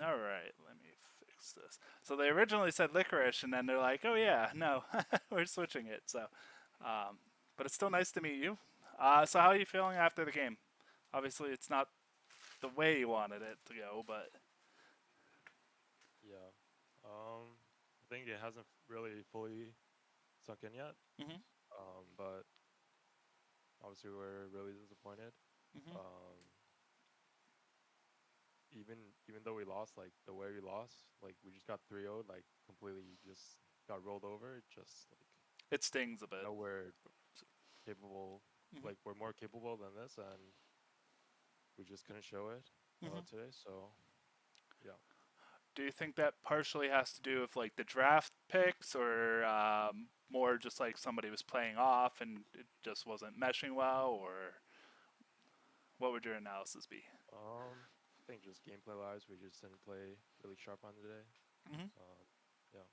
All right, let me fix this. So they originally said licorice, and then they're like, "Oh yeah, no, we're switching it." So, um, but it's still nice to meet you. So how are you feeling after the game? Obviously, it's not the way you wanted it to go, but Yeah. I think it hasn't really fully sunk in yet. hmm But obviously we're really disappointed. hmm Um, even though we lost, like the way we lost, like we just got 3-0, like completely just got rolled over. It just like it stings a I bit. know we're capable, hmm like we're more capable than this, and we just couldn't show it hmm today. So yeah. Do you think that partially has to do with like the draft picks, or more just like somebody was playing off and it just wasn't meshing well, or what would your analysis be? I think just gameplay wise, we just didn't play really sharp on today. hmm Um, yeah.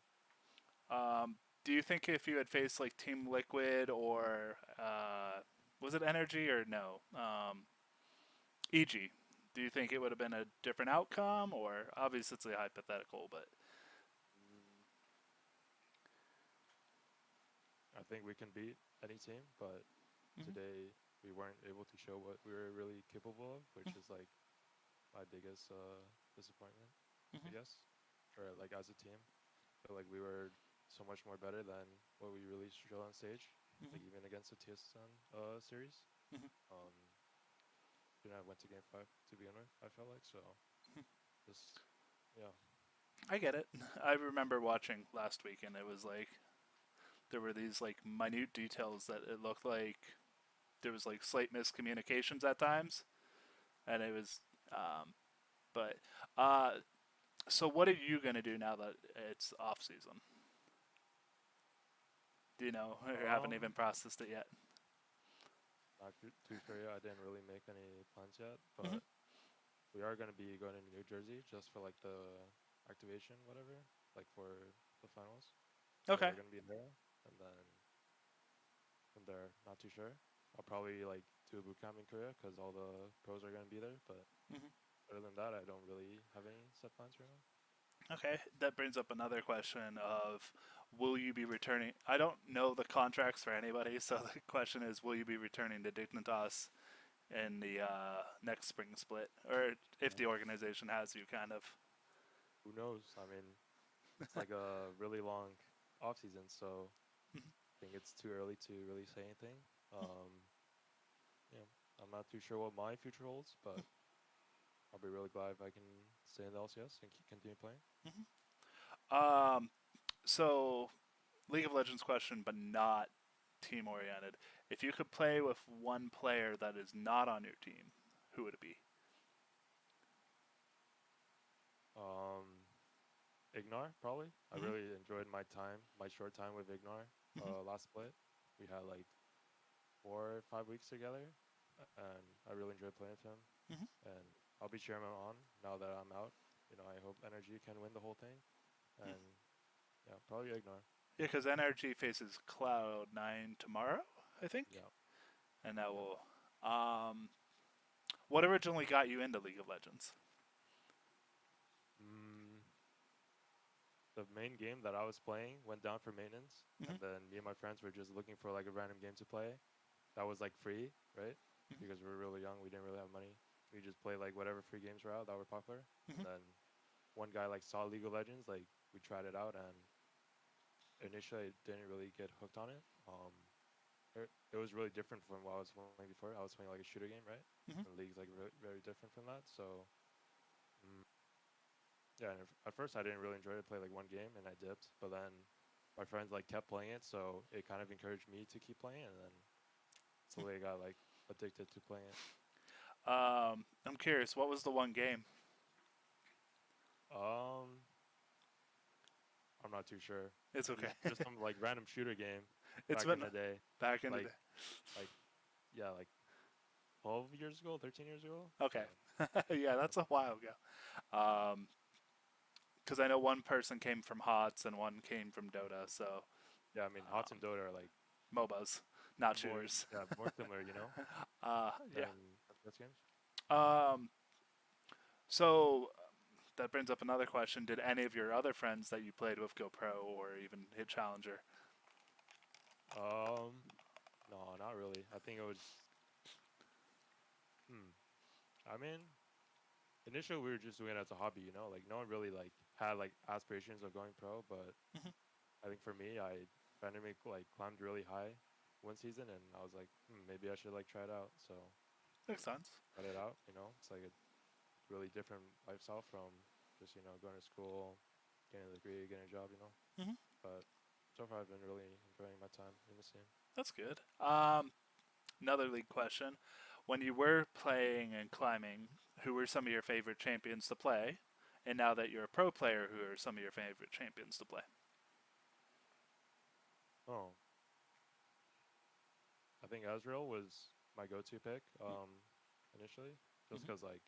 Do you think if you had faced like Team Liquid or was it Energy or no EG, do you think it would have been a different outcome? Or obviously it's a hypothetical, but Mm, I think we can beat any team, but hmm today we weren't able to show what we were really capable of, which is like my biggest disappointment, I hmm guess. Or like as a team, feel like we were so much more better than what we really showed on stage, hmm like even against the TSN series. hmm Um, you know, I went to game five to begin with. I felt like so. Just yeah. I get it. I remember watching last week, and it was like there were these like minute details that it looked like there was like slight miscommunications at times, and it was. But so, what are you gonna do now that it's off season? Do you know, or haven't even Um, processed it yet? not too sure yet. I didn't really make any plans yet, hmm but we are gonna be going to New Jersey just for like the activation, whatever, like for the finals. So Okay. we're gonna be there, and then from there, not too sure. I'll probably like do a boot camp in Korea because all the pros are gonna be there. But hmm other than that, I don't really have any set plans right now. Okay, that brings up another question of will you be returning? I don't know the contracts for anybody, so the question is will you be returning to Dignitas in the next spring split, or if the organization has you, kind of. Who knows? I mean, it's like a really long off season, so I think it's too early to really say anything. Um, yeah, I'm not too sure what my future holds, but I'll be really glad if I can stay in the LCS and continue playing. So, League of Legends question, but not team oriented. If you could play with one player that is not on your team, who would it be? Um, Ignar, probably. I hmm really enjoyed my short time with Ignar. hmm Last split, we had like 4 or 5 weeks together, and I really enjoyed playing with him. hmm And I'll be cheering him on now that I'm out. You know, I hope Energy can win the whole thing. And yeah, probably Ignar. Yeah, because NRG faces Cloud9 tomorrow, I think, Yeah, and that yeah. will. What originally got you into League of Legends? Mm, the main game that I was playing went down for maintenance, hmm and then me and my friends were just looking for like a random game to play that was like free, right? Because we were really young, we didn't really have money. We just played like whatever free games were out that were popular. And then one guy like saw League of Legends, like we tried it out, and initially I didn't really get hooked on it. It was really different from what I was playing before. I was playing like a shooter game, right? hmm And League's like very different from that. So mm, yeah, and at first I didn't really enjoy it. I played like one game and I dipped, but then my friends like kept playing it, so it kind of encouraged me to keep playing, and then slowly I got like addicted to playing it. I'm curious, what was the one game? Um, I'm not too sure. It's It okay. was just some like random shooter game It's back in been the day, back in the like day. like yeah, like 12 years ago, 13 years ago. Okay. So Yeah, yeah, that's a while ago. Because I know one person came from HOTS and one came from Dota, so yeah. I mean, HOTS and Dota are like MOBAs, not more shooters. yeah more similar, you know, Yeah. than FPS games. So that brings up another question. Did any of your other friends that you played with go pro or even hit challenger? Um, no, not really. I think it was. Hmm. I mean, initially we were just doing it as a hobby, you know. Like no one really like had like aspirations of going pro, but Hmm. I think for me, I randomly like climbed really high one season, and I was like, maybe I should like try it out. So Makes sense. tried it out. You know, it's like a really different lifestyle from just going to school, getting a degree, getting a job. You know, Hmm. but so far I've been really enjoying my time in the scene. That's good. Another league question. When you were playing and climbing, who were some of your favorite champions to play? And now that you're a pro player, who are some of your favorite champions to play? Oh, I think Ezreal was my go-to pick initially, just Mm-hmm. because like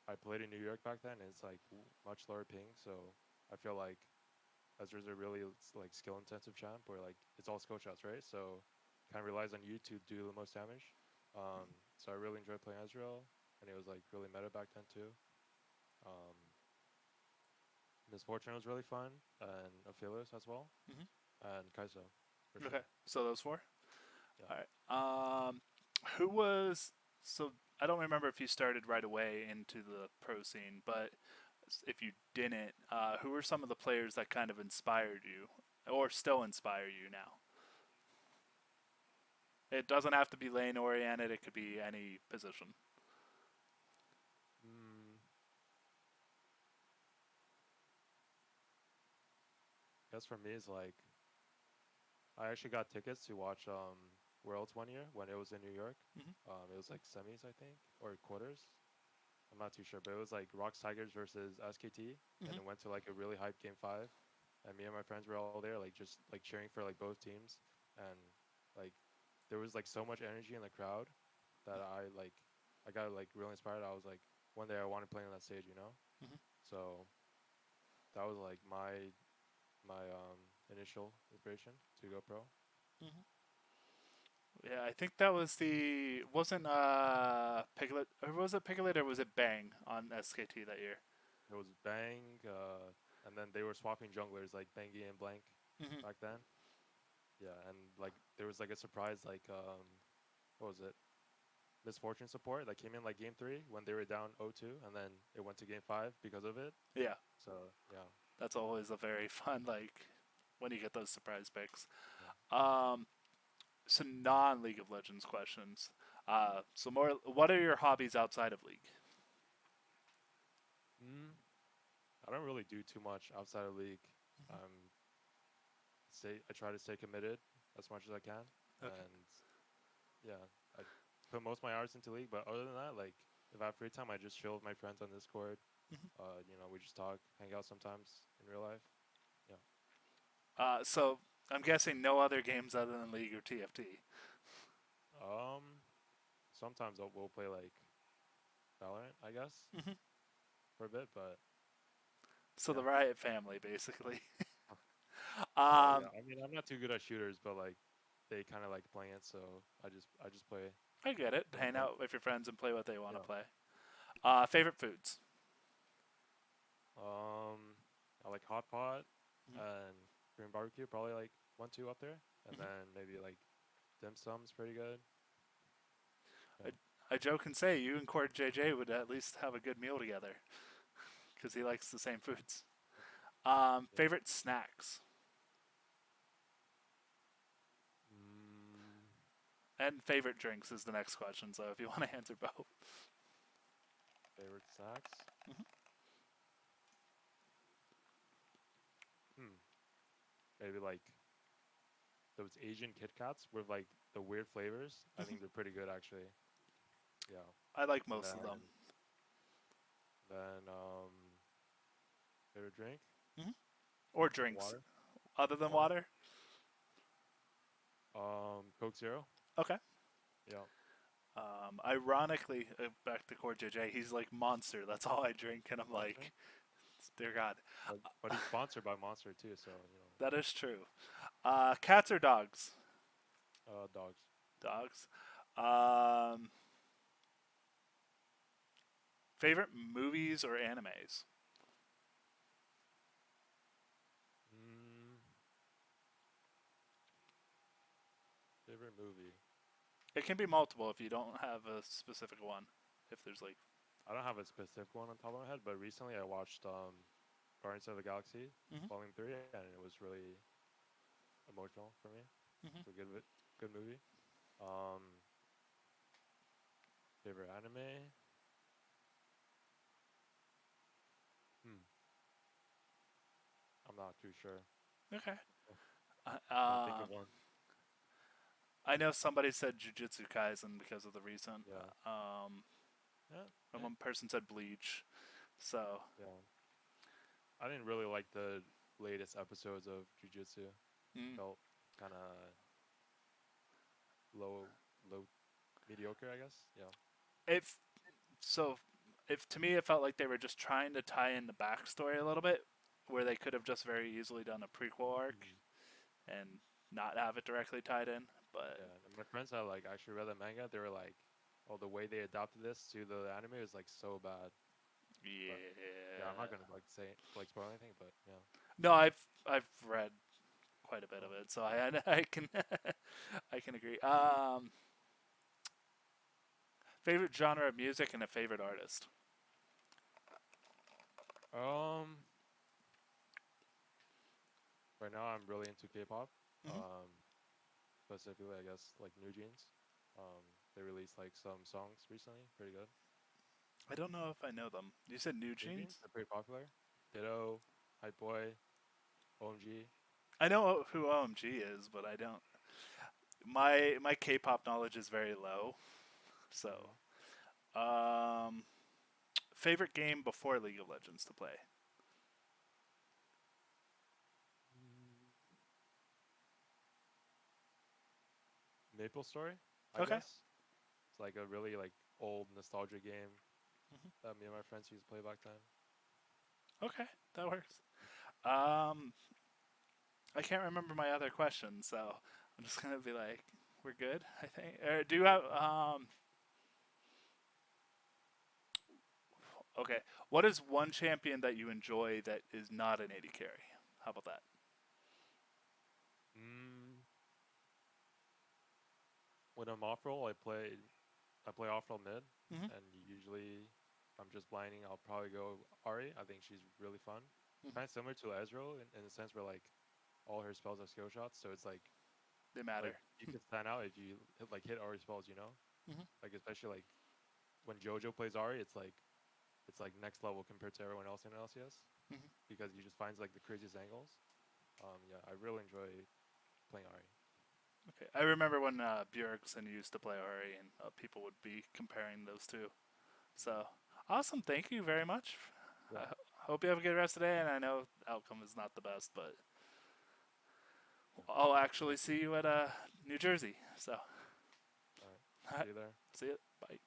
I played in New York back then, and it's like much lower ping, so I feel like Ezra's a really like skill-intensive champ, where like it's all skill shots, right? So kind of relies on you to do the most damage. So I really enjoyed playing Ezreal, and it was like really meta back then too. Um, Misfortune was really fun, and Aphelios as well, Hmm. and Kai'Sa for Okay, sure. so those four. Yeah. All right. Who was so? I don't remember if you started right away into the pro scene, but if you didn't, who were some of the players that kind of inspired you, or still inspire you now? It doesn't have to be lane oriented. It could be any position. Mm, guess for me is like I actually got tickets to watch Worlds one year when it was in New York. Hmm. It was like semis, I think, or quarters. I'm not too sure, but it was like Rocks Tigers versus SKT, and Hmm. it went to like a really hyped game five. And me and my friends were all there, like just like cheering for like both teams, and like there was like so much energy in the crowd that I got like really inspired. I was like, one day I want to play on that stage, you know. Hmm. So that was like my initial inspiration to go pro. Hmm. Yeah, I think that was the wasn't Piglet or was it Piglet or was it Bang on SKT that year? It was Bang, and then they were swapping junglers like Bangy and Blank Hmm. back then. Yeah, and like there was like a surprise like what was it? Misfortune support that came in like game 3 when they were down 0-2, and then it went to game 5 because of it. Yeah, So yeah, that's always a very fun like when you get those surprise picks. yeah. Um, some non League of Legends questions. So more, what are your hobbies outside of League? Mm, I don't really do too much outside of league. Um, I try to stay committed as much as I can, Okay. and yeah, I put most of my hours into league. But other than that, like if I have free time, I just chill with my friends on Discord. Mhm. We just talk, hang out sometimes in real life. Yeah. So I'm guessing no other games other than League or TFT. Um, Sometimes we'll play like Valorant, I guess, Hmm. for a bit, but So the yeah. Riot family, basically. Yeah. um, I mean, I'm not too good at shooters, but like they kind of like playing it, so I just play I get it. here and Hang there. out with your friends and play what they want to Yeah. play. Favorite foods? Um, I like hot pot Mhm. and Korean barbecue, probably like 1, 2 up there, and Mhm. then maybe like dim sum's pretty good. Yeah. I, I joke and say you and Cord JJ would at least have a good meal together because he likes the same foods. Yeah. Favorite snacks Mm, and favorite drinks is the next question. So if you want to answer both. Favorite snacks? Mhm. Hmm. Maybe like those Asian Kit Kats with like the weird flavors. I Mhm. think they're pretty good actually. Yeah. I like And most of them. then favorite drink? Mhm. Or drinks Water. other than Water. water. Coke Zero. Okay. Yeah. Ironically, back to Cord JJ, he's like Monster. That's all I drink, and I'm Monster. like, dear God, But he's sponsored by Monster too, so that is true. Cats or dogs? dogs. Dogs. Um, Favorite movies or animes? Mm, favorite movie. It can be multiple if you don't have a specific one. If there's like, I don't have a specific one on top of my head, but recently I watched Guardians of the Galaxy hmm Volume 3, and it was really emotional for me. hmm It's a good movie. Um, favorite anime? Hmm, I'm not too sure. okay. Can't think of one. I know somebody said Jujutsu Kaisen because of the recent, Yeah, yeah, and eh, one person said Bleach. So, yeah. I didn't really like the latest episodes of Jujutsu. mm, Felt kind of low, low, mediocre, I guess. Yeah. if so, if to me it felt like they were just trying to tie in the backstory a little bit, where they could have just very easily done a prequel arc Mhm. and not have it directly tied in. But Yeah, and my friends that like actually read the manga, they were like, "Oh, the way they adapted this to the anime is like so bad." But yeah, I'm not yeah, gonna like say like spoil anything, but yeah. no, I've read quite a bit of Oh. it, so I can I can agree. Favorite genre of music and a favorite artist. Um, right now I'm really into K-pop. hmm Um, specifically, I guess like New Jeans. They released like some songs recently, pretty good. I don't know if I know them. You said New New Jeans, Jeans? they're pretty popular. Ditto, Hype Boy, OMG. I know who OMG is, but I don't. My K-pop knowledge is very low. So, Mm-hmm. um, favorite game before League of Legends to play. Maple Story, I Okay. guess. It's like a really like old nostalgia game hmm that me and my friends used to play back then. Okay, that works. Um, I can't remember my other questions, so I'm just gonna be like, we're good. I think. Do you have Yeah. Okay. What is one champion that you enjoy that is not an AD carry? How about that? Mm, when I'm off roll, I play off roll mid, hmm and usually if I'm just blinding, I'll probably go Ari. I think she's really fun. hmm Kind of similar to Ezreal in the sense where like all her spells are skill shots, so it's They like matter. you can stand out if you hit Ari spells, you know? hmm Like especially like when JoJo plays Ari, it's like next level compared to everyone else in LCS hmm because he just finds like the craziest angles. Yeah, I really enjoy playing Ari. Okay. I remember when Bjergsen used to play Ori, and people would be comparing those two. Mhm. So awesome. Thank you very much. I Yeah. hope you have a good rest of the day. And I know outcome is not the best, but Yeah. I'll actually see you at New Jersey. So All right. See you there. see you. Bye.